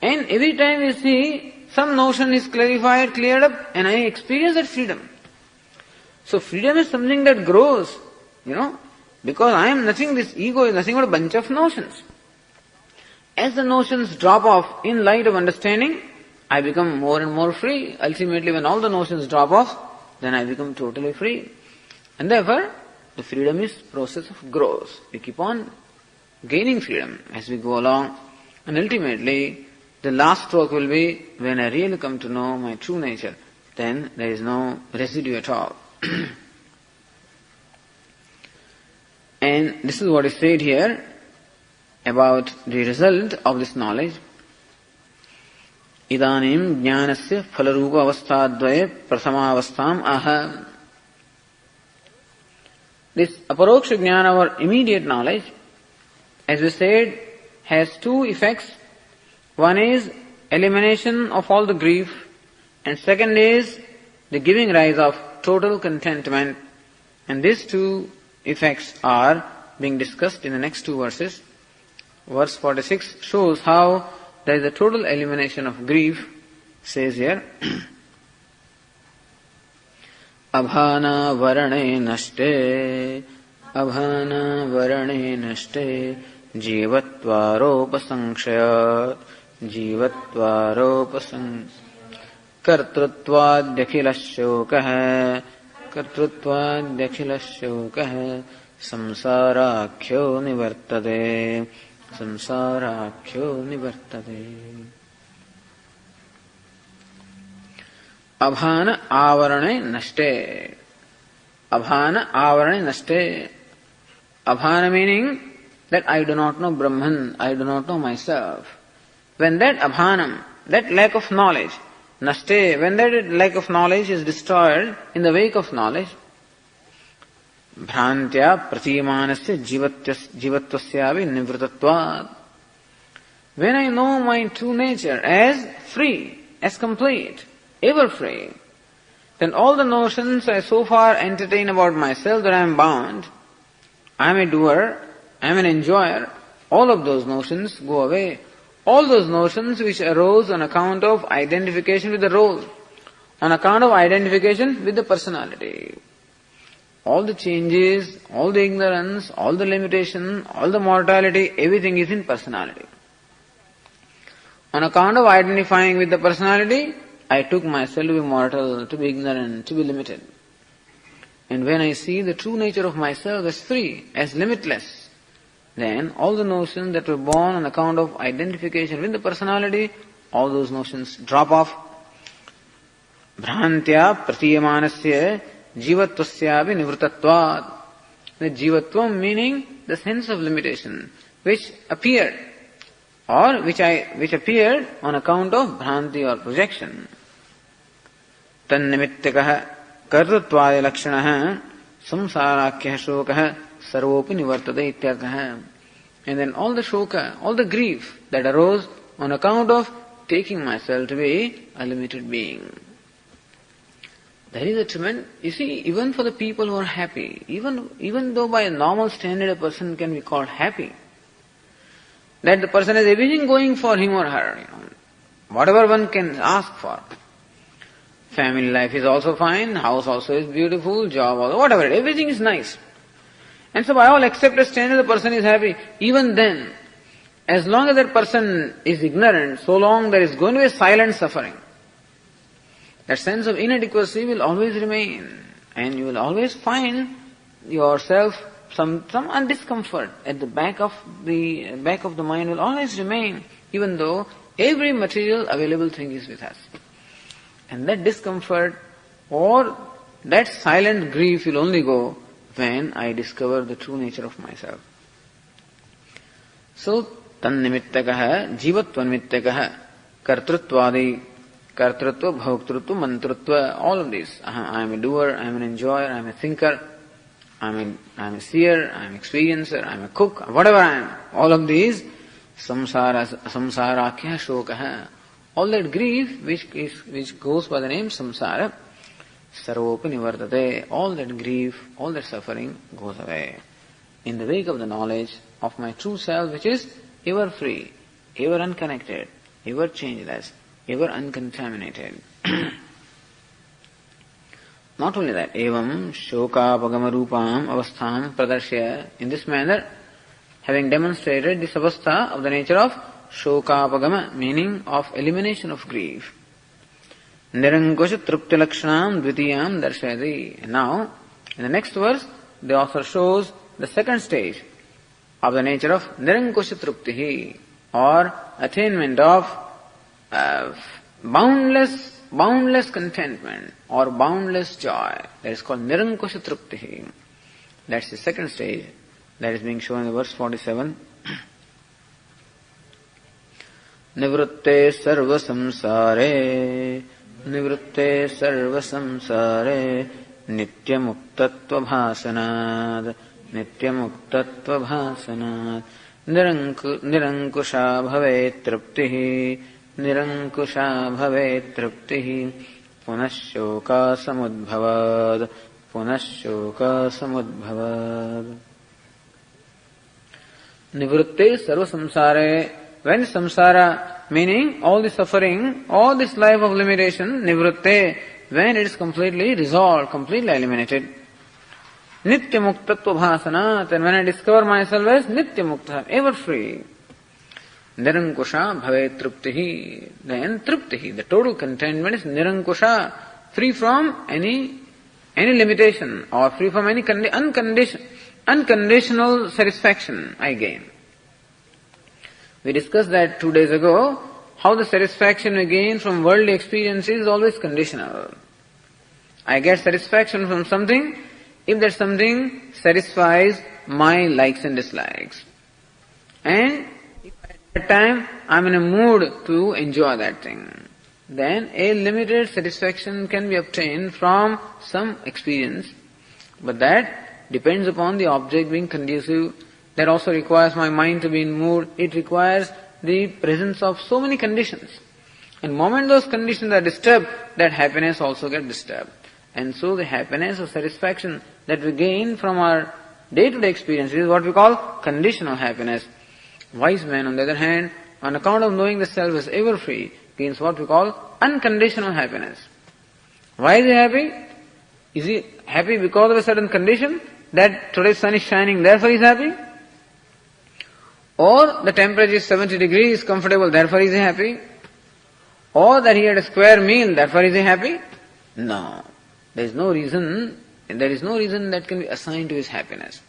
And every time we see some notion is clarified, cleared up, and I experience that freedom. So freedom is something that grows, because I am nothing, this ego is nothing but a bunch of notions. As the notions drop off in light of understanding, I become more and more free. Ultimately, when all the notions drop off, then I become totally free. And therefore, the freedom is process of growth. We keep on gaining freedom as we go along. And ultimately, the last stroke will be when I really come to know my true nature. Then there is no residue at all. And this is what is said here about the result of this knowledge. Idanim jnanasya phalarupa avastha-dvaye prathama-avastham aha. This aparoksha jnana, or immediate knowledge, as we said, has two effects. One is elimination of all the grief, and second is the giving rise of total contentment. And these two effects are being discussed in the next two verses. Verse 46 shows how there is a total elimination of grief. Says here, Abhana varane nashte, Abhana varane nashte, Jivatvaropa sankshayat, Jivatvaropa sankshayat, Kartrutvadyakhilashyokah, Kartrutvadyakhilashyokah, Samsarakyo nivartade, Samsarakyo nivartade. Abhana avarane nashte. Abhana avarane nashte. Abhana meaning that I do not know Brahman, I do not know myself. When that abhanam, that lack of knowledge, nashte, when that lack of knowledge is destroyed in the wake of knowledge, bhrantya pratimanasya jivatvasyavi nivritatvat. When I know my true nature as free, as complete, ever free, then all the notions I so far entertain about myself that I am bound, I am a doer, I am an enjoyer, all of those notions go away. All those notions which arose on account of identification with the role, on account of identification with the personality. All the changes, all the ignorance, all the limitation, all the mortality, everything is in personality. On account of identifying with the personality, I took myself to be mortal, to be ignorant, to be limited. And when I see the true nature of myself as free, as limitless, then all the notions that were born on account of identification with the personality, all those notions drop off. Bhrantya pratiyamanasya jivatvasyavi nivritatvat. The jivatvam meaning the sense of limitation, which appeared, or which appeared on account of bhranti or projection. Tannimittakaha kartatvaya lakshanaha samsarakyah shokah sarvopi nivartate ityarthaha. And then all the shoka, all the grief that arose on account of taking myself to be a limited being. There is a tremendous, you see, even for the people who are happy, even though by a normal standard a person can be called happy, that the person has everything going for him or her, whatever one can ask for. Family life is also fine, house also is beautiful, job also, whatever, everything is nice. And so by all accepted standards, the person is happy. Even then, as long as that person is ignorant, so long there is going to be silent suffering. That sense of inadequacy will always remain, and you will always find yourself some discomfort at the back of the mind will always remain, even though every material available thing is with us. And that discomfort or that silent grief will only go when I discover the true nature of myself. So, tannimittakaha, jivatvanimittakaha, kartrutvadi, kartrutva, bhoktrutva, mantrutva, all of these. I am a doer, I am an enjoyer, I am a thinker, I am a seer, I am an experiencer, I am a cook, whatever I am. All of these, samsarakya shokaha, all that grief which goes by the name samsara, sarvopa nivardate, all that grief, all that suffering goes away. In the wake of the knowledge of my true self, which is ever free, ever unconnected, ever changeless, ever uncontaminated. Not only that, evam shokapagama rupam avastham pradarshya, in this manner, having demonstrated this avastha of the nature of shokapagama, meaning of elimination of grief. Nirankusha trupti lakshanam dvitiyam darshayati. Now, in the next verse, the author shows the second stage of the nature of nirankusha truptihi, or attainment of boundless contentment or boundless joy. That is called nirankusha truptihi. That's the second stage that is being shown in verse 47. Nivrutte sarva samsare, nivrutte sarva samsare, nityamuktatva bhasanad, nityamuktatva bhasanad, nirankusha bhavet truptihi, nirankusha bhavet truptihi, punashoka samudbhavad, punashoka samudbhavad. Nivrutte sarva samsare, when samsara, meaning all the suffering, all this life of limitation, nivrutte, when it is completely resolved, completely eliminated, nitya muktatva bhasanat, and when I discover myself as nitya mukta, ever free, nirankusha bhavet truptihi, then truptihi, the total contentment is nirankusha, free from any limitation or free from any unconditional satisfaction I gain. We discussed that 2 days ago, how the satisfaction we gain from worldly experiences is always conditional. I get satisfaction from something if that something satisfies my likes and dislikes. And if at that time I am in a mood to enjoy that thing, then a limited satisfaction can be obtained from some experience, but that depends upon the object being conducive. That also requires my mind to be in mood. It requires the presence of so many conditions. And the moment those conditions are disturbed, that happiness also gets disturbed. And so the happiness or satisfaction that we gain from our day-to-day experience is what we call conditional happiness. Wise man, on the other hand, on account of knowing the self is ever free, gains what we call unconditional happiness. Why is he happy? Is he happy because of a certain condition? That today's sun is shining, therefore he is happy? Or the temperature is 70 degrees, comfortable, therefore is he happy? Or that he had a square meal, therefore is he happy? No. There is no reason that can be assigned to his happiness.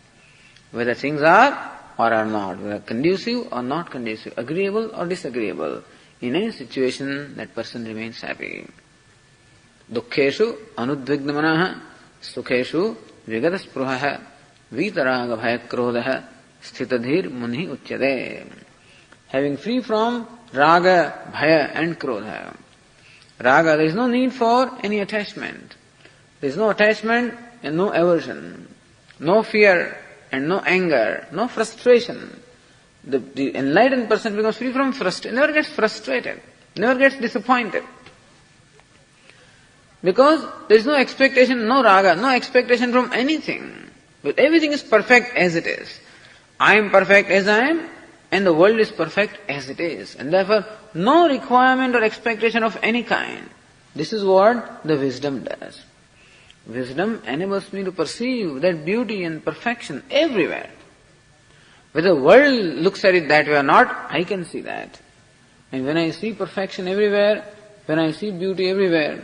Whether things are or are not, whether conducive or not conducive, agreeable or disagreeable, in any situation that person remains happy. Dukkheshu anudvignamanaha, sukheshu vigadaspruhaha, vitaraga bhayakrodha, sthitadhir munhi uchyade. Having free from raga, bhaya and krodha. Raga, there is no need for any attachment. There is no attachment and no aversion, no fear and no anger, no frustration. The enlightened person becomes free from frustration, never gets frustrated, never gets disappointed. Because there is no expectation, no raga, no expectation from anything. But everything is perfect as it is. I am perfect as I am, and the world is perfect as it is, and therefore no requirement or expectation of any kind. This is what the wisdom does. Wisdom enables me to perceive that beauty and perfection everywhere. Whether the world looks at it that way or not, I can see that. And when I see perfection everywhere, when I see beauty everywhere,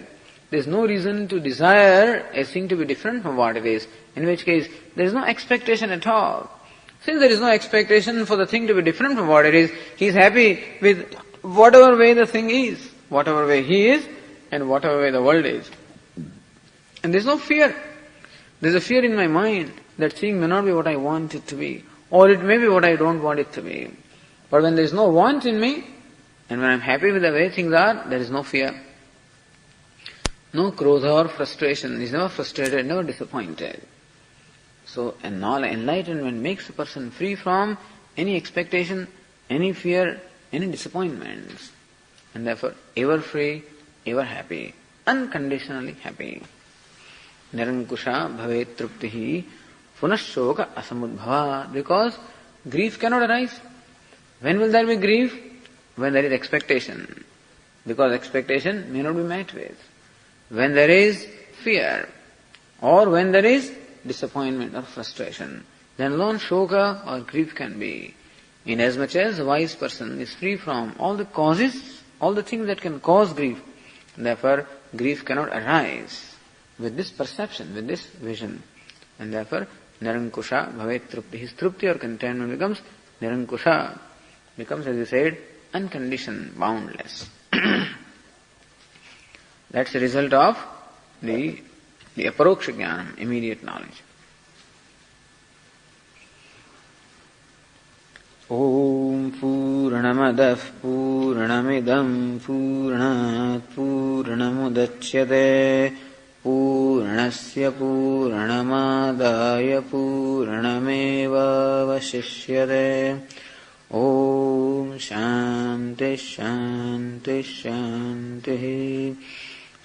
there is no reason to desire a thing to be different from what it is, in which case there is no expectation at all. Since there is no expectation for the thing to be different from what it is, he is happy with whatever way the thing is, whatever way he is, and whatever way the world is. And there is no fear. There is a fear in my mind that thing may not be what I want it to be, or it may be what I don't want it to be. But when there is no want in me, and when I am happy with the way things are, there is no fear. No krodha or frustration. He is never frustrated, never disappointed. So enlightenment makes a person free from any expectation, any fear, any disappointments. And therefore ever free, ever happy, unconditionally happy. Nirankusha bhavet truptihi punashoka asamudbhava. Because grief cannot arise. When will there be grief? When there is expectation. Because expectation may not be met with. When there is fear, or when there is disappointment or frustration, then alone shoka or grief can be. Inasmuch as a wise person is free from all the causes, all the things that can cause grief, therefore grief cannot arise with this perception, with this vision. And therefore nirankusha bhavet trupti. His trupti or contentment becomes nirankusha, becomes, as you said, unconditioned, boundless. That's the result of the aparoksha jnanam, immediate knowledge. Om Purnamadah Purnamidam Purnat Purnamudachyate Purnasya Purnamadaya Purnameva Vashishyate. Om Shanti Shanti Shanti.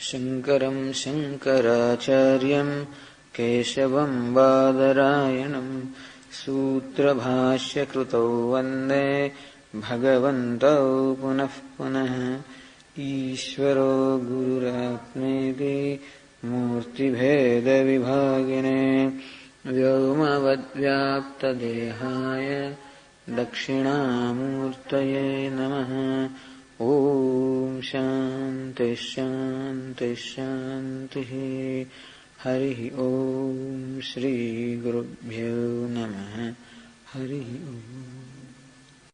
Shankaram Shankaracharyam Keshavam Badarayanam Sutra Bhashya Krutau Vande Bhagavantau Punah Punah. Ishvaro Gururatmeti Murti Bheda Vibhagine Vyomavad Vyapta Dehaya Dakshinamurtaye Namaha. Om Shanti Shanti Shanti. Hari Om Shri Gurubhyo Namaha. Hari Om.